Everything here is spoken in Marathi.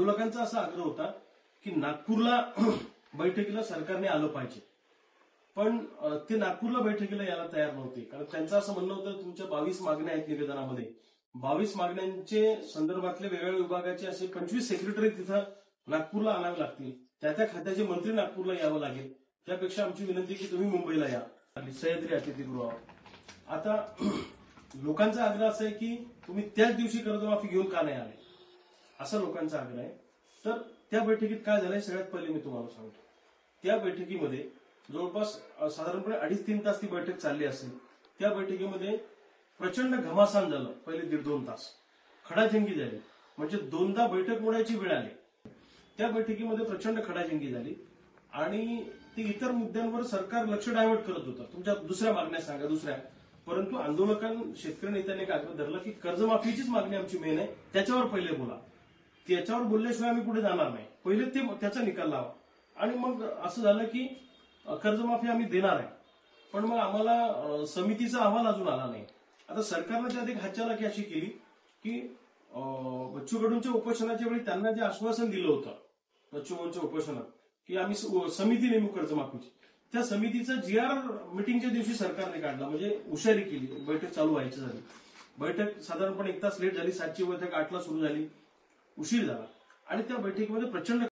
आंदोलकांचा असा आग्रह होता की नागपूरला बैठकीला सरकारने आलं पाहिजे, पण ते नागपूरला बैठकीला यायला तयार नव्हते. कारण त्यांचं असं म्हणणं होतं, तुमच्या 22 मागण्या आहेत निवेदनामध्ये, 22 मागण्यांचे संदर्भातले वेगवेगळ्या विभागाचे असे 25 सेक्रेटरी तिथं नागपूरला आणावे लागतील, त्या त्या खात्याचे मंत्री नागपूरला यावं लागेल. त्यापेक्षा आमची विनंती की तुम्ही मुंबईला या, सह्याद्री अतिथीगृहावर. आता लोकांचा आग्रह असा आहे की तुम्ही त्याच दिवशी कर्जमाफी घेऊन का नाही आले, असा लोकांचा आग्रह आहे. तर त्या बैठकीत काय झालंय सगळ्यात पहिले मी तुम्हाला सांगतो. त्या बैठकीमध्ये जवळपास साधारणपणे 2.5-3 तास ती बैठक चालली असेल. त्या बैठकीमध्ये प्रचंड घमासान झालं. पहिले 1.5-2 तास खडाजंगी झाली, म्हणजे 2दा बैठक मोडायची वेळ आली. त्या बैठकीमध्ये प्रचंड खडाजंगी झाली आणि ते इतर मुद्द्यांवर सरकार लक्ष डायव्हर्ट करत होतं. तुमच्या दुसऱ्या मागण्या सांगा दुसऱ्या. परंतु शेतकरी नेत्यांनी एक आग्रह धरला की कर्जमाफीचीच मागणी आमची मेन आहे, त्याच्यावर पहिले बोला. त्याच्यावर बोलल्याशिवाय आम्ही पुढे जाणार नाही, पहिले ते त्याचा निकाल लावा. आणि मग असं झालं की कर्जमाफी आम्ही देणार आहे, पण मग आम्हाला समितीचा अहवाल अजून आला नाही. आता सरकारनं त्यात एक हातचलाखी अशी केली की बच्चू कडूंच्या उपोषणाच्या वेळी त्यांना जे आश्वासन दिलं होतं बच्चू कडूंच्या उपोषणात की आम्ही समिती नेमू कर्जमाफीची, त्या समितीचा GR मिटिंगच्या दिवशी सरकारने काढला. म्हणजे हुशारी केली, बैठक चालू व्हायची झाली. बैठक साधारणपणे 1 तास लेट झाली. 7ची बैठक 8ला सुरू झाली, उशीर झाला आणि त्या बैठकीमध्ये प्रचंड